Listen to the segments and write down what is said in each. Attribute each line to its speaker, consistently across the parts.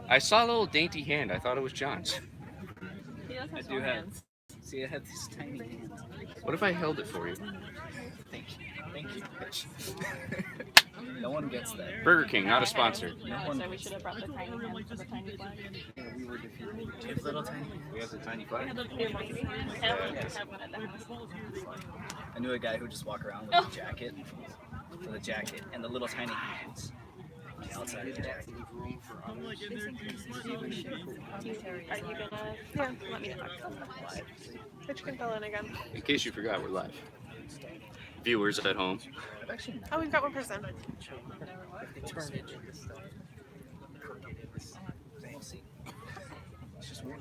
Speaker 1: I saw a little dainty hand. I thought it was John's.
Speaker 2: He does
Speaker 3: I
Speaker 2: have
Speaker 3: do
Speaker 2: small
Speaker 3: have.
Speaker 2: hands.
Speaker 3: See, I have these tiny hands.
Speaker 1: What if I held it for you?
Speaker 3: Thank you. Thank you, bitch. No one gets that.
Speaker 1: Burger King, not a sponsor.
Speaker 3: No one
Speaker 2: So we
Speaker 3: gets
Speaker 2: should have brought the tiny hands for the tiny flag.
Speaker 3: Yeah, we were defeated. Do you have little tiny hands?
Speaker 1: We have the tiny flag.
Speaker 2: Have one at the house.
Speaker 3: I knew a guy who would just walk around with a jacket, and the little tiny hands on the outside of the jacket.
Speaker 2: Are you gonna?
Speaker 4: Yeah.
Speaker 2: Let me know.
Speaker 4: Which can fill in again.
Speaker 1: In case you forgot, we're live. Viewers at home.
Speaker 3: I've actually
Speaker 4: Oh, we've got one person.
Speaker 3: We'll see. It's just weird.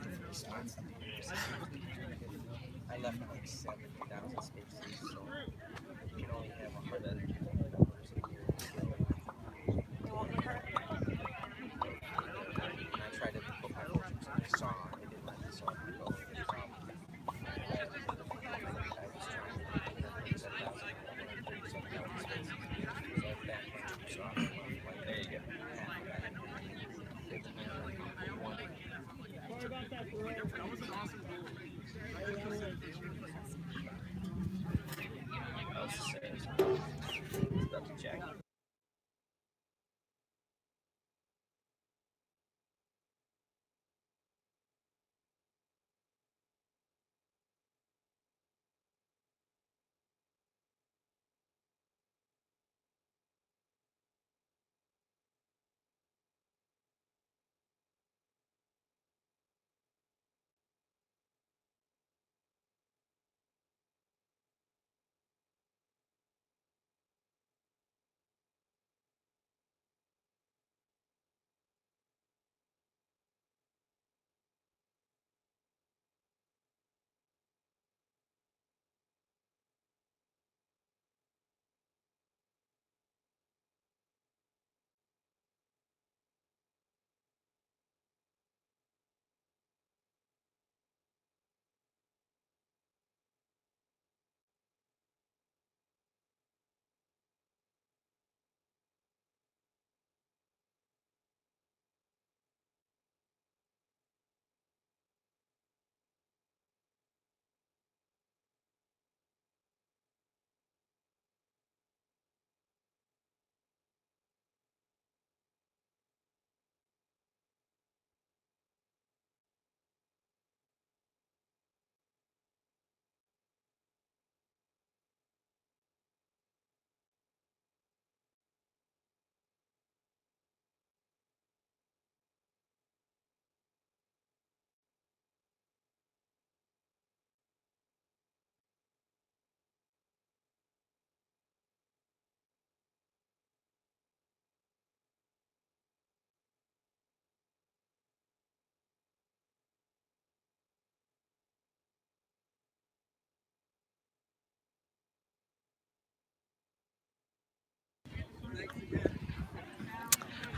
Speaker 3: I left like 7,000 spaces, so you can only have 100 numbers a year. And I tried to put my focus on the song. I didn't let the song go. There you go.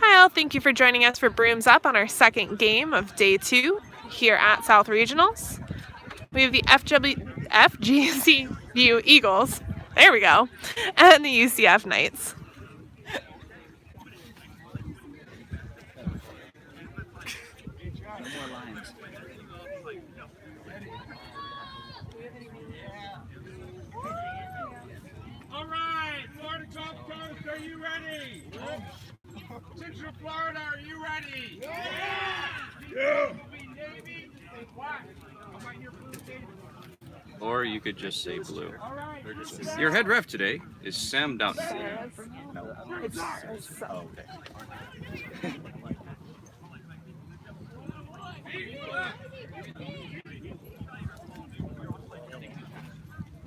Speaker 4: Hi all, thank you for joining us for Brooms Up on our second game of day 2 here at South Regionals. We have the FGCU Eagles, there we go, and the UCF Knights.
Speaker 3: No more lines.
Speaker 5: All right, Florida Gulf Coast, are you ready? Central Florida, are you ready? Yeah!
Speaker 1: Or you could just say blue.
Speaker 5: All right.
Speaker 1: Your head ref today is Sam Downton.
Speaker 3: Oh, okay.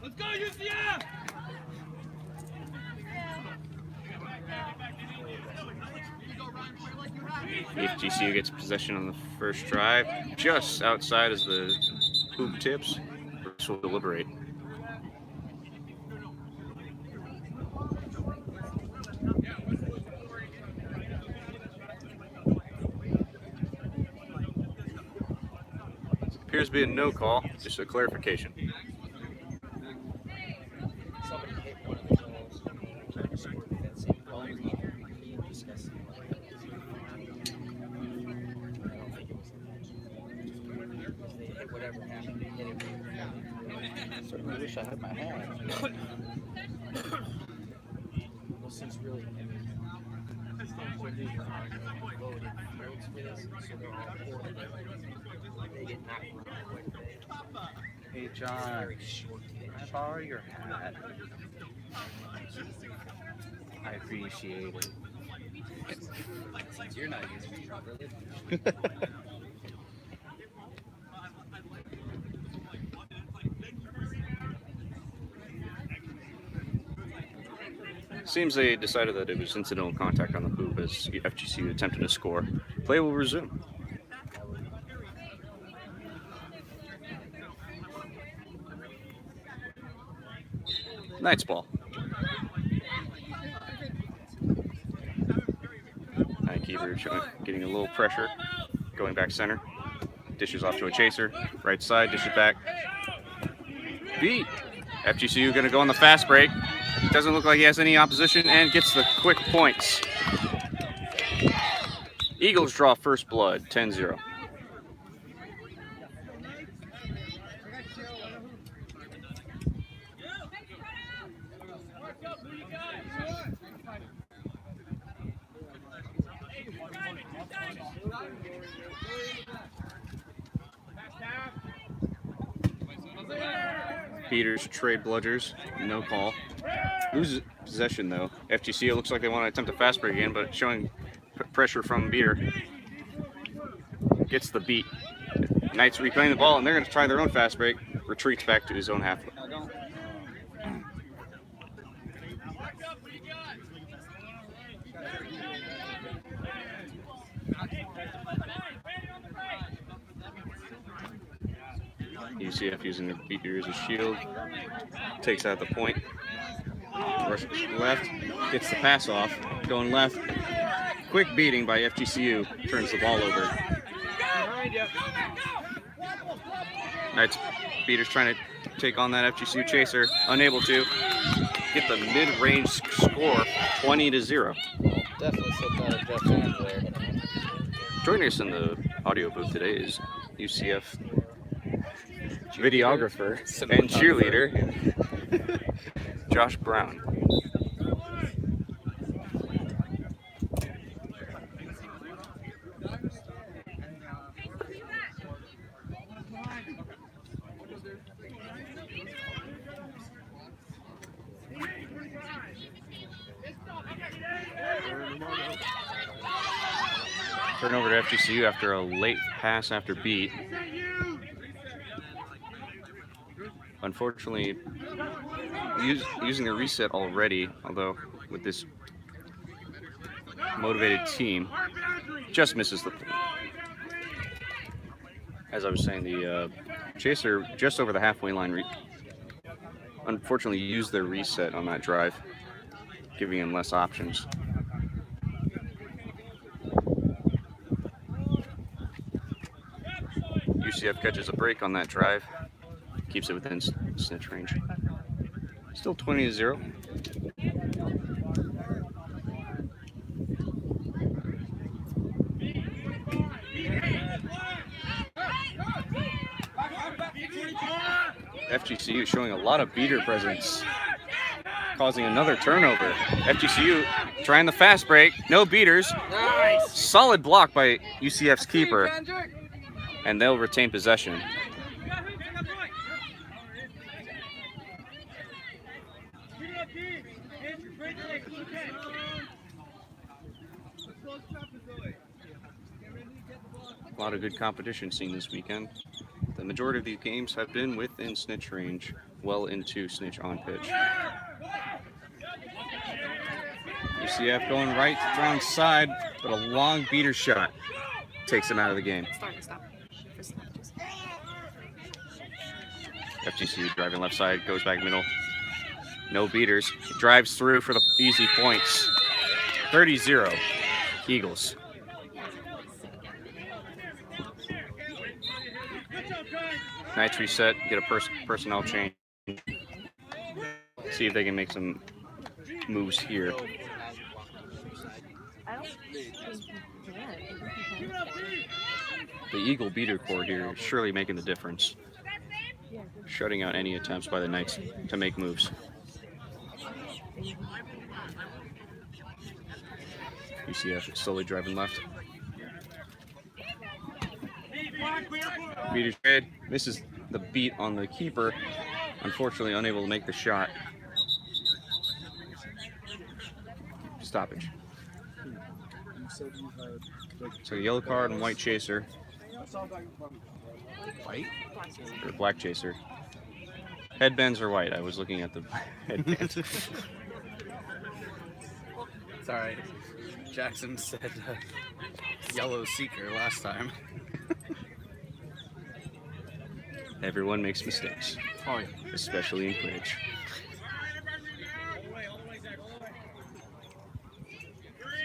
Speaker 5: Let's go, UCF!
Speaker 1: FGCU gets possession on the first drive, just outside as the hoop tips. Refs will deliberate. Appears to be a no call, just a clarification.
Speaker 3: Somebody hit one of the goals and tried to score that same goal. He discussed it.
Speaker 6: Certainly wish I had my hat.
Speaker 7: Well, since really voted votes for this, so they're all for it. They did not run quite a bit.
Speaker 6: Hey, John, can I borrow your hat? I appreciate it.
Speaker 3: You're not using it properly.
Speaker 1: Seems they decided that it was incidental contact on the hoop as FGCU attempted to score. Play will resume. Knights ball. Keeper getting a little pressure. Going back center. Dishes off to a chaser. Right side, dishes back. Beat. FGCU going to go on the fast break. Doesn't look like he has any opposition and gets the quick points. Eagles draw first blood, 10-0. Peters trade bludgers, no call. Loses possession though. FGCU looks like they want to attempt a fast break again, but showing pressure from Beater. Gets the beat. Knights replaying the ball, and they're going to try their own fast break. Retreats back to his own half. UCF using their beater as a shield. Takes out the point. Rushes left. Gets the pass off. Going left. Quick beating by FGCU. Turns the ball over. Knights beaters trying to take on that FGCU chaser. Unable to. Get the mid-range score, 20-0.
Speaker 6: Definitely slipped out of Jeff's hands there.
Speaker 1: Joining us in the audio booth today is UCF videographer and cheerleader, Josh Brown. Turnover to FGCU after a late pass after beat. Unfortunately, using a reset already, although with this motivated team, just misses the point. As I was saying, the chaser just over the halfway line unfortunately used their reset on that drive, giving him less options. UCF catches a break on that drive, keeps it within snitch range. Still 20-0. FGCU showing a lot of beater presence, causing another turnover. FGCU trying the fast break, no beaters. Nice. Solid block by UCF's keeper, and they'll retain possession. A lot of good competition seen this weekend. The majority of these games have been within snitch range, well into snitch on pitch. UCF going right around side, but a long beater shot takes him out of the game. FGCU driving left side, goes back middle. No beaters. Drives through for the easy points. 30-0, Eagles. Knights reset, get a personnel change. See if they can make some moves here. the Eagle beater core here is surely making the difference, shutting out any attempts by the Knights to make moves. UCF slowly driving left. Beater's head misses the beat on the keeper, unfortunately unable to make the shot. Stoppage. So yellow card and white chaser. White? Or black chaser. Headbands are white. I was looking at the headbands.
Speaker 6: It's alright. Jackson said yellow seeker last time.
Speaker 1: Everyone makes mistakes.
Speaker 6: Oh, yeah.
Speaker 1: Especially in Quidditch.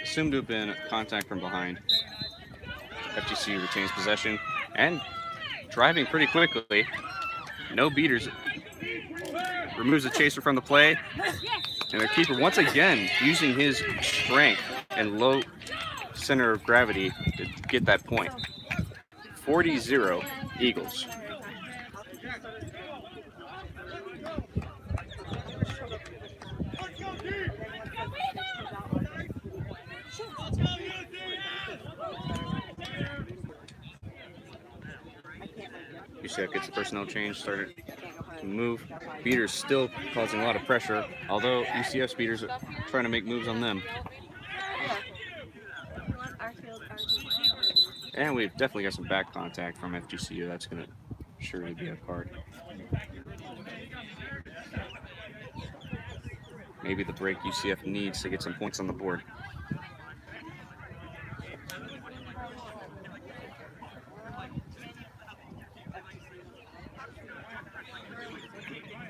Speaker 1: Assumed to have been contact from behind. FGCU retains possession and driving pretty quickly. No beaters. Removes the chaser from the play. And the keeper once again using his strength and low center of gravity to get that point. 40-0 Eagles. UCF gets the personnel change, started to move. Beaters still causing a lot of pressure, although UCF's beaters are trying to make moves on them. And we've definitely got some back contact from FGCU. That's going to surely be a card. Maybe the break UCF needs to get some points on the board.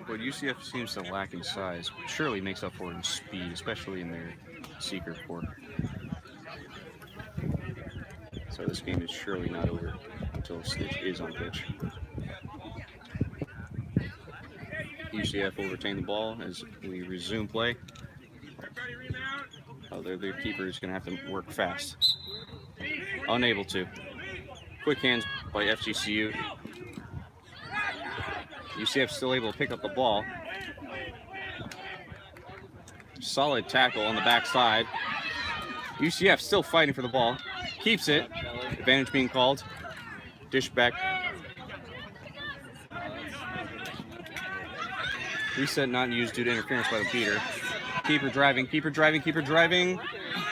Speaker 1: What UCF seems to lack in size surely makes up for it in speed, especially in their seeker core. So this game is surely not over until Stitch is on pitch. UCF will retain the ball as we resume play. Oh, their keeper is going to have to work fast. Unable to. Quick hands by FGCU. UCF still able to pick up the ball. Solid tackle on the backside. UCF still fighting for the ball. Keeps it. Advantage being called. Dish back. Reset not used due to interference by the beater. Keeper driving, keeper driving, keeper driving.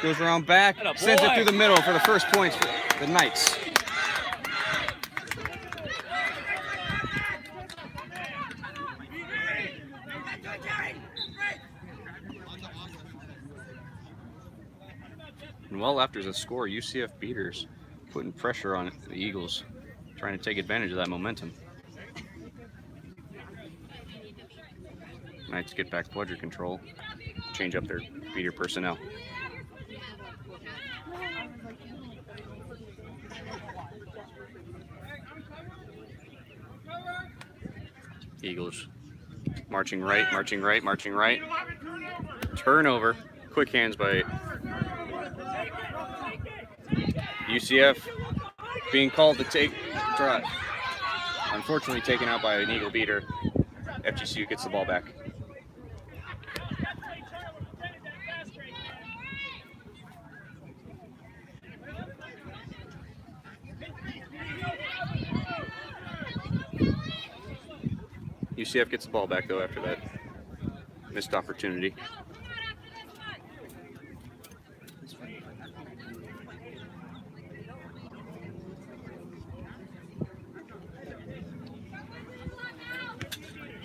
Speaker 1: Goes around back. Sends it through the middle for the first points for the Knights. And well after the score, UCF beaters putting pressure on the Eagles, trying to take advantage of that momentum. Knights get back bludger control, change up their beater personnel. Eagles marching right, marching right, marching right. Turnover. Quick hands by UCF being called to take drive. Unfortunately taken out by an Eagle beater. FGCU gets the ball back. UCF gets the ball back though after that missed opportunity.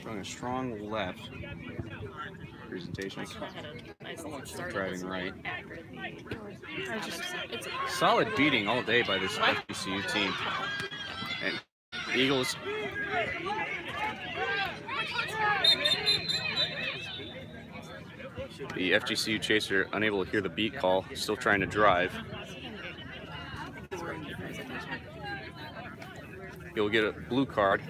Speaker 1: Showing a strong left presentation. Driving right. Solid beating all day by this FGCU team. And Eagles. The FGCU chaser unable to hear the beat call, still trying to drive. He'll get a blue card.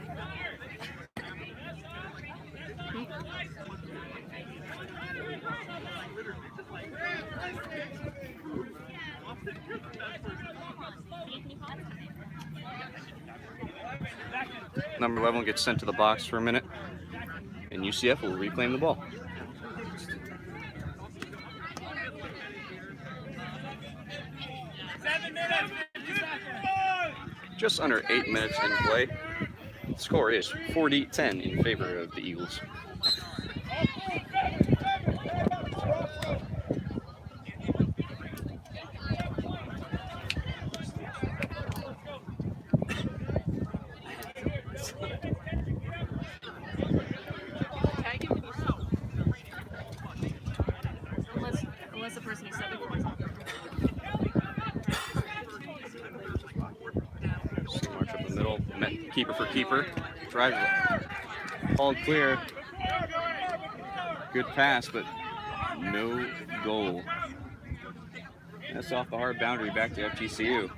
Speaker 1: Number 11 gets sent to the box for a minute, and UCF will reclaim the ball. Just under 8 minutes in play. The score is 40-10 in favor of the Eagles.
Speaker 2: Unless the person who said it was
Speaker 1: March up the middle, keeper for keeper, drive, hauled clear. Good pass, but no goal. That's off the hard boundary, back to FGCU.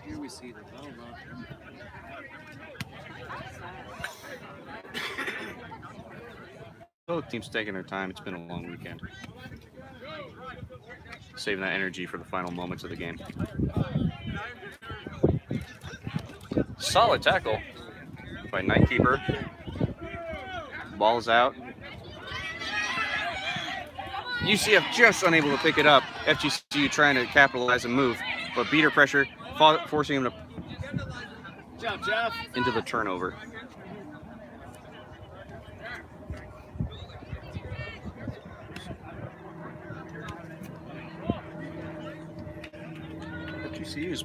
Speaker 6: Here we see the
Speaker 1: Both teams taking their time. It's been a long weekend. Saving that energy for the final moments of the game. Solid tackle by Nightkeeper. Ball's out. UCF just unable to pick it up. FGCU trying to capitalize and move, but beater pressure forcing him to into the turnover. FGCU's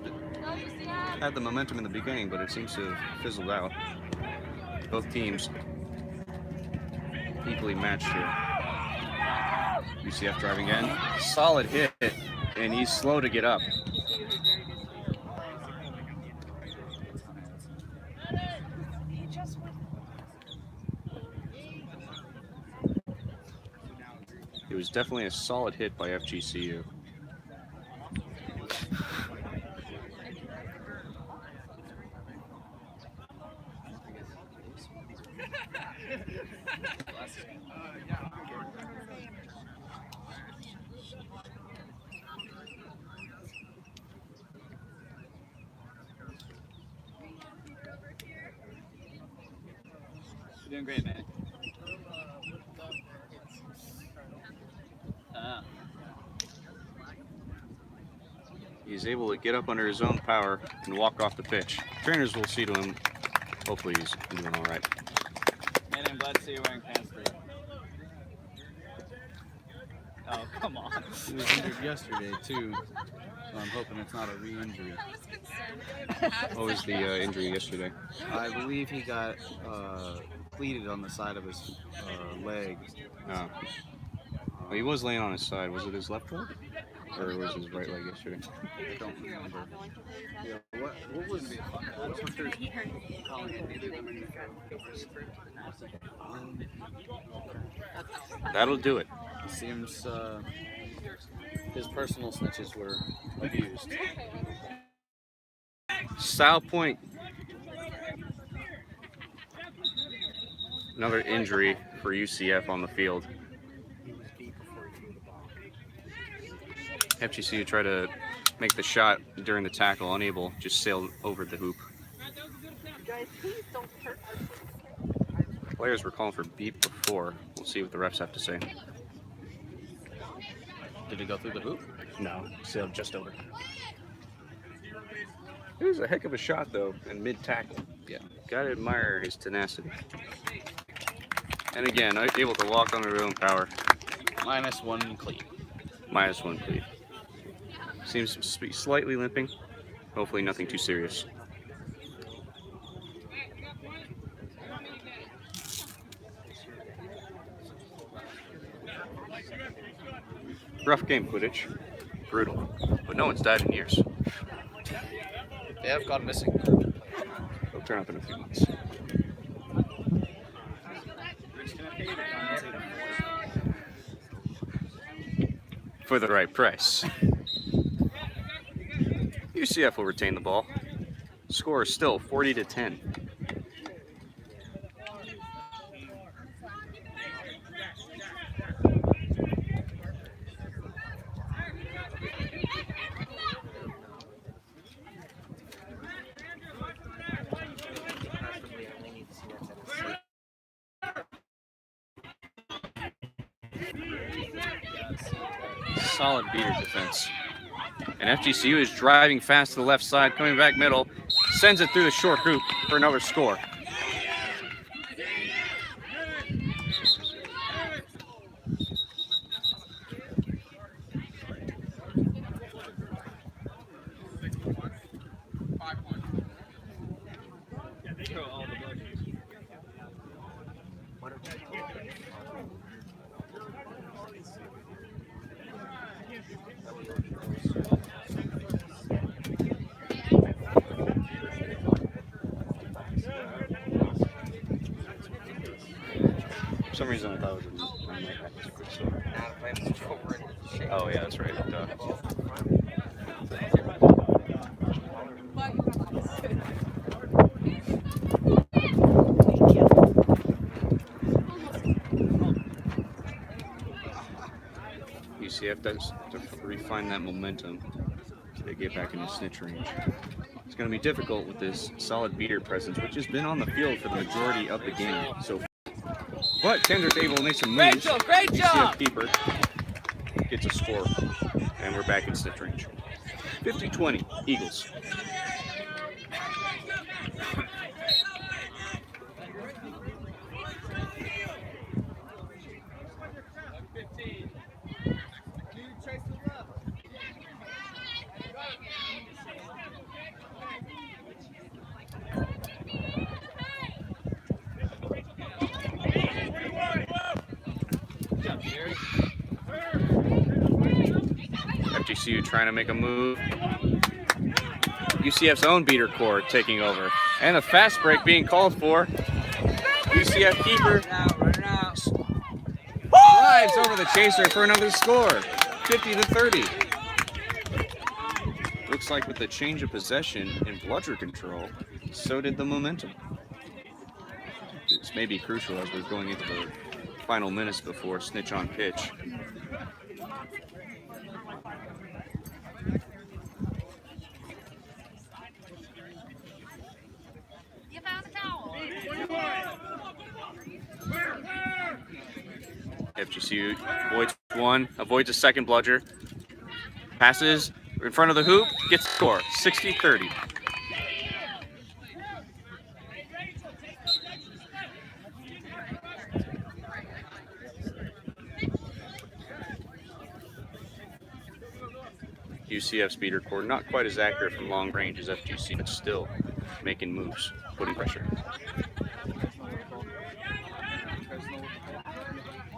Speaker 1: had the momentum in the beginning, but it seems to have fizzled out. Both teams equally matched here. UCF driving in. Solid hit, and he's slow to get up. It was definitely a solid hit by FGCU.
Speaker 3: You're doing great, man.
Speaker 1: He's able to get up under his own power and walk off the pitch. Trainers will see to him. Hopefully he's doing all right.
Speaker 3: Man, I'm glad to see you wearing pants today. Oh, come on.
Speaker 6: He was injured yesterday too, so I'm hoping it's not a re-injury.
Speaker 1: What was the injury yesterday?
Speaker 6: I believe he got pleated on the side of his leg.
Speaker 1: Oh. Well, he was laying on his side. Was it his left leg? Or was it his right leg yesterday?
Speaker 6: I don't remember. Yeah, what was
Speaker 1: That'll do it.
Speaker 6: It seems his personal snitches were abused.
Speaker 1: Style point. Another injury for UCF on the field. FGCU tried to make the shot during the tackle, unable, just sailed over the hoop. Players were calling for beep before. We'll see what the refs have to say.
Speaker 6: Did it go through the hoop?
Speaker 1: No, sailed just over. It was a heck of a shot, though, in mid-tackle.
Speaker 6: Yeah.
Speaker 1: Gotta admire his tenacity. And again, able to walk under his own power.
Speaker 6: -1 cleat.
Speaker 1: -1 cleat. Seems to be slightly limping. Hopefully nothing too serious. Rough game, Quidditch. Brutal. But no one's died in years.
Speaker 6: They have gone missing.
Speaker 1: They'll turn up in a few months. For the right price. UCF will retain the ball. Score is still 40-10. Solid beater defense. And FGCU is driving fast to the left side, coming back middle, sends it through the short hoop for another score. For some reason I thought it was oh yeah, that's right. Duh. UCF does to refine that momentum so they get back into snitch range. It's going to be difficult with this solid beater presence, which has been on the field for the majority of the game. So, but Tender's able to make some moves.
Speaker 3: Great job!
Speaker 1: UCF keeper gets a score, and we're back in snitch range. 50-20, Eagles. FGCU trying to make a move. UCF's own beater core taking over. And a fast break being called for. UCF keeper drives over the chaser for another score. 50-30. Looks like with the change of possession and bludger control, so did the momentum. This may be crucial as we're going into the final minutes before snitch on pitch.
Speaker 2: You found a towel.
Speaker 1: FGCU avoids one, avoids a second bludger, passes in front of the hoop, gets the score, 60-30. UCF's beater core not quite as accurate from long range as FGC, but still making moves, putting pressure.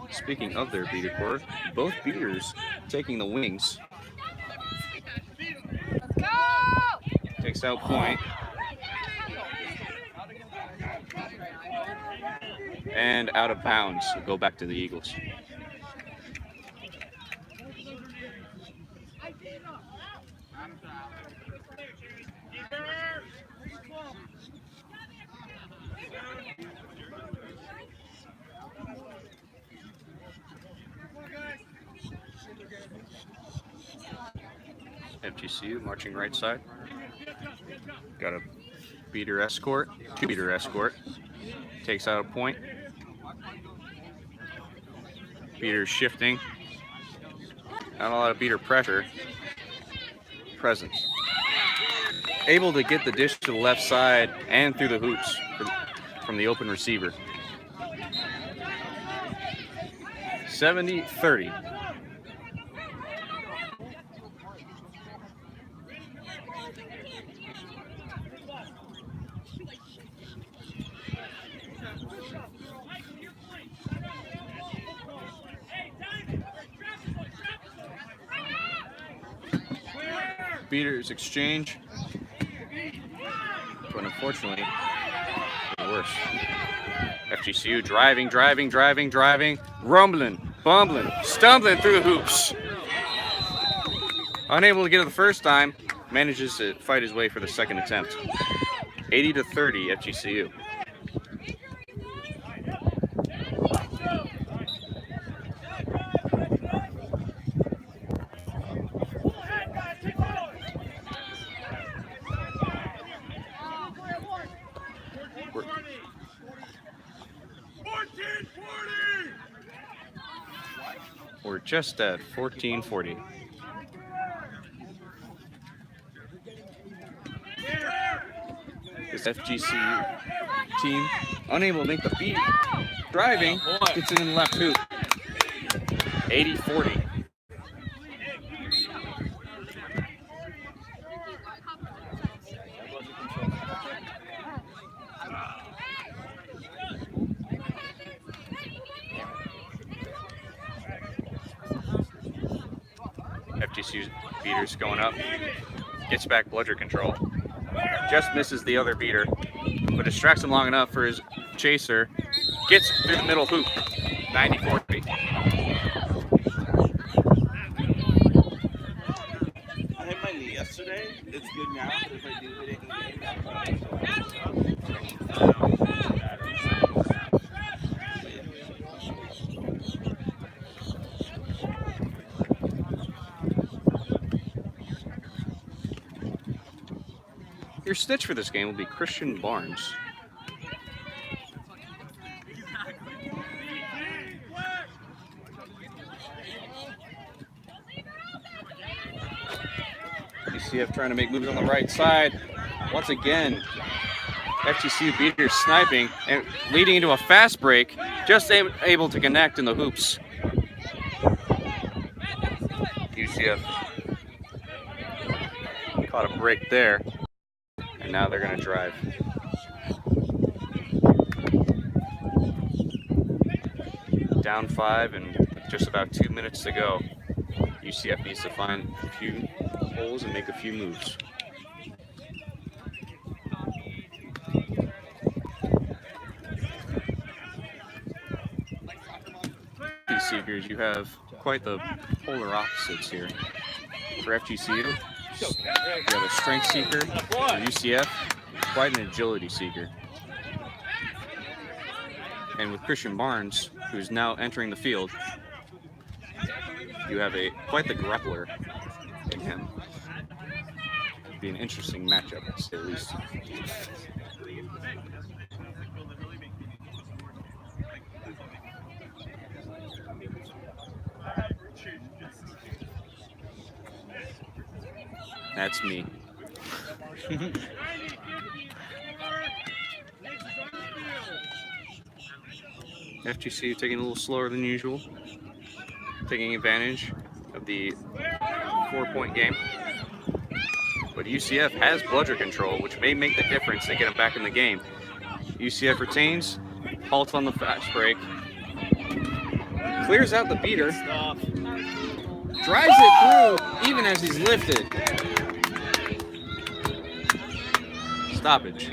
Speaker 1: Speaking of their beater core, both beaters taking the wings. Takes out point. And out of bounds. We'll go back to the Eagles. FGCU marching right side. Got a beater escort, two beater escort. Takes out a point. Beater shifting. Not a lot of beater pressure. Present. Able to get the dish to the left side and through the hoops from the open receiver. 70-30. Beaters exchange, but unfortunately, worse. FGCU driving, rumbling, bumbling, stumbling through the hoops. Unable to get it the first time, manages to fight his way for the second attempt. 80-30, FGCU. we're just at 14-40. This FGCU team unable to make the beat. Driving, gets it in the left hoop. 80-40. FGCU beaters going up. Gets back bludger control. Just misses the other beater, but distracts him long enough for his chaser. Gets through the middle hoop. 90-40.
Speaker 5: I hit my knee yesterday. It's good now, but if I do hit it
Speaker 1: Your stitch for this game will be Christian Barnes. UCF trying to make moves on the right side. Once again, FGCU beaters sniping and leading into a fast break. Just able to connect in the hoops. UCF caught a break there. And now they're going to drive. Down 5 and just about 2 minutes to go. UCF needs to find a few holes and make a few moves. These Seekers, you have quite the polar opposites here. For FGCU, you have a strength seeker. For UCF, quite an agility seeker. And with Christian Barnes, who's now entering the field, you have quite the grappler in him. It'd be an interesting matchup, to say the least. That's me. FGCU taking a little slower than usual, taking advantage of the 4-point game. But UCF has bludger control, which may make the difference to get them back in the game. UCF retains, halts on the fast break, clears out the beater, drives it through even as he's lifted. Stoppage.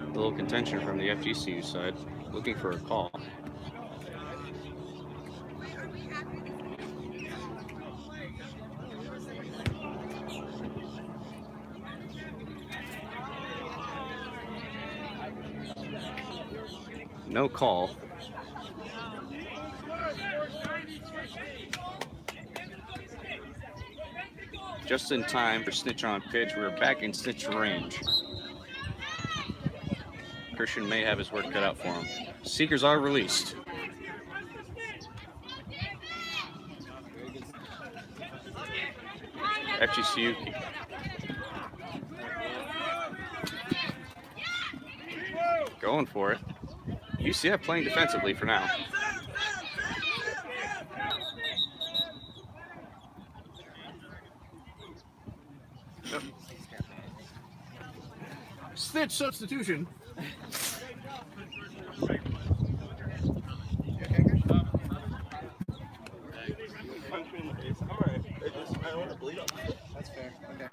Speaker 1: A little contention from the FGCU side, looking for a call. No call. Just in time for snitch on pitch. We're back in snitch range. Christian may have his work cut out for him. Seekers are released. FGCU going for it. UCF playing defensively for now.
Speaker 6: Stitch substitution.
Speaker 7: That's fair. Okay.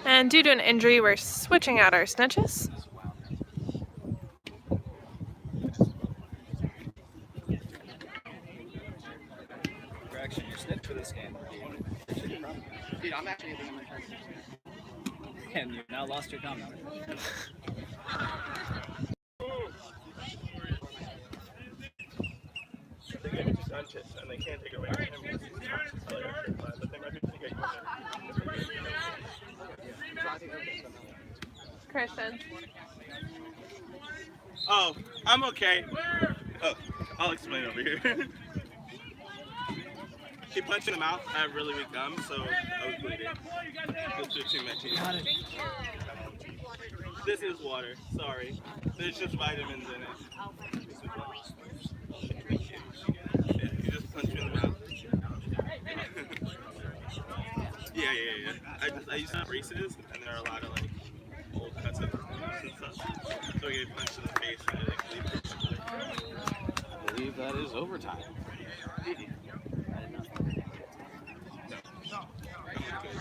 Speaker 4: And due to an injury, we're switching out our snitches.
Speaker 3: Correction, you're snitch for this game.
Speaker 7: Dude, I'm actually thinking I'm gonna
Speaker 3: And you've now lost your comment.
Speaker 5: and they can't take away from him because he's but they might be pretty good.
Speaker 4: Christian.
Speaker 8: Oh, I'm okay. Oh, I'll explain over here. He punched in the mouth. I have really weak gums, so I was bleeding. Just switching my teeth. This is water. Sorry. There's just vitamins in it. Yeah, you just punched me in the mouth. Yeah. I used to have braces, and there are a lot of like old cuts of and stuff. So we get punched in the face and I like bleed.
Speaker 6: I believe that is overtime.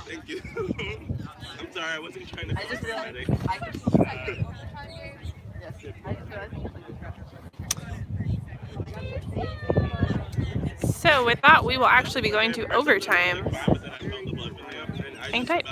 Speaker 8: Thank you. I'm sorry, I wasn't trying to.
Speaker 2: I just realized
Speaker 8: dramatic.
Speaker 2: I can Yes, I just realized.
Speaker 4: So with that, we will actually be going to overtime. Hang tight.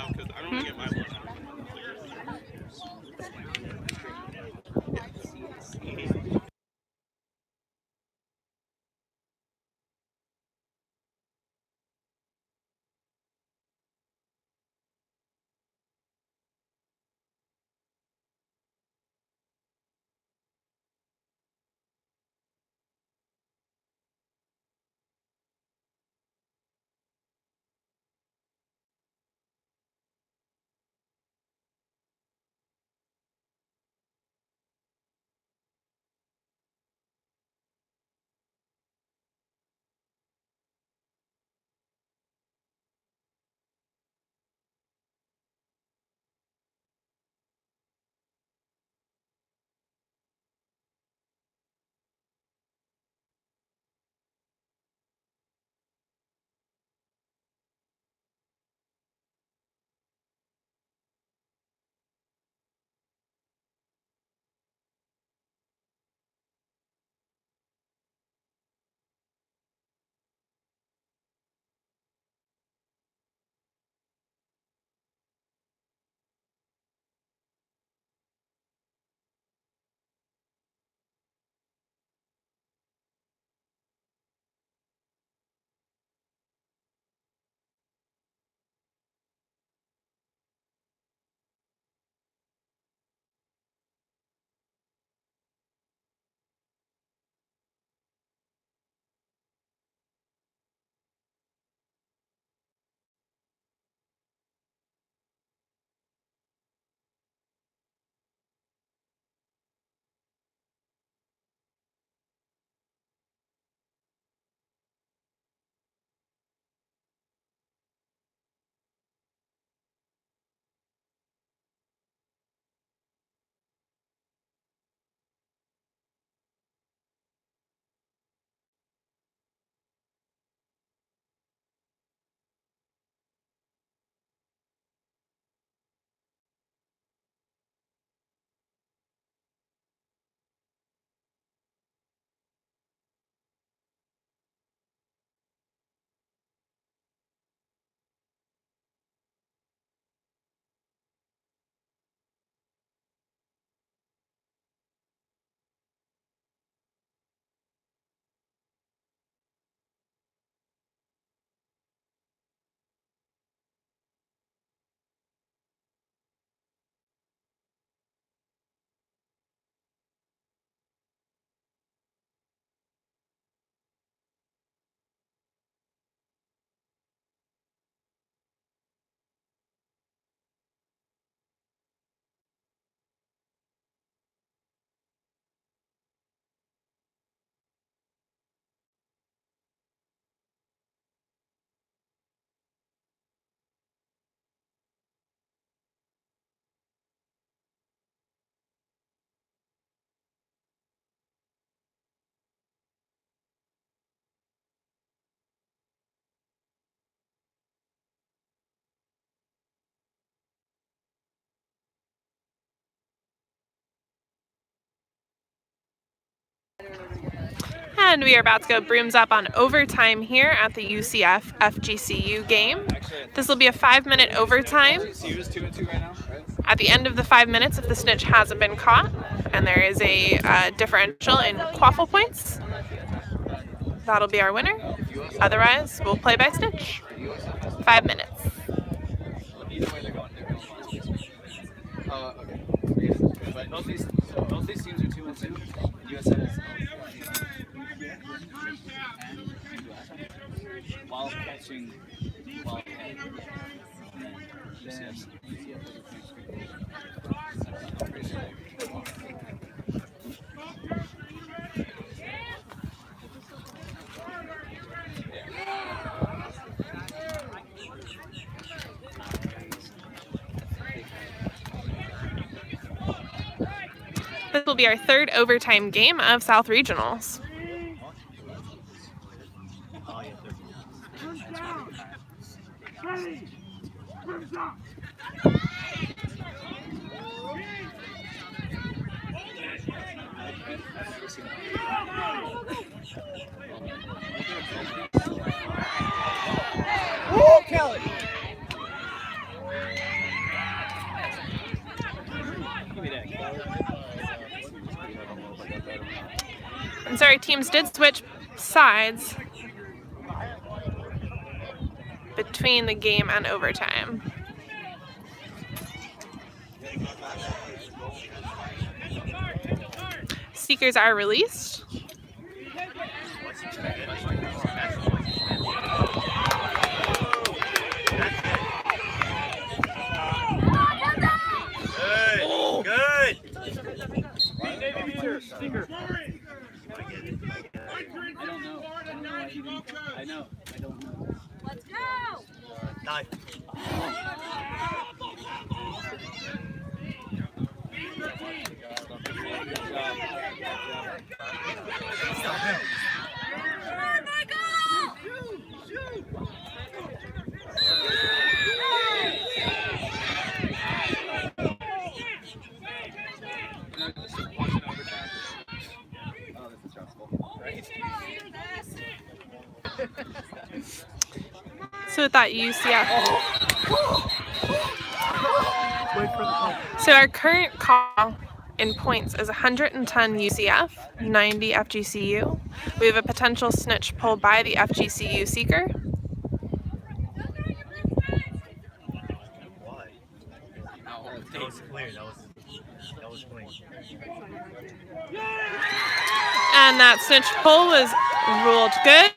Speaker 4: And we are about to go brooms up on overtime here at the UCF FGCU game. This will be a 5-minute overtime. At the end of the 5 minutes, if the snitch hasn't been caught, and there is a differential in quaffle points, that'll be our winner. Otherwise, we'll play by snitch. 5 minutes.
Speaker 6: Okay. But
Speaker 3: So both these teams are 2-2. USF is while catching while ahead. And then UCF
Speaker 4: This will be our third overtime game of South Regionals.
Speaker 3: Oh, Kelly! Give me that, Kelly.
Speaker 4: And so our teams did switch sides between the game and overtime. Seekers are released.
Speaker 8: Good.
Speaker 3: I know. I don't know.
Speaker 2: Let's go!
Speaker 4: So with that UCF. So our current call in points is 110 UCF, 90 FGCU. We have a potential snitch pull by the FGCU seeker.
Speaker 6: That was clear. That was clean.
Speaker 4: And that snitch pull was ruled good.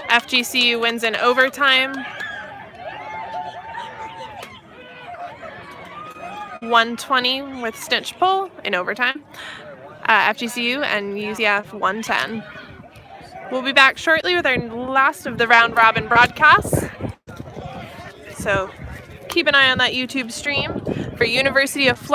Speaker 4: FGCU wins in overtime. 120 with snitch pull in overtime. FGCU and UCF 110. We'll be back shortly with our last of the round robin broadcasts. So keep an eye on that YouTube stream for University of Florida.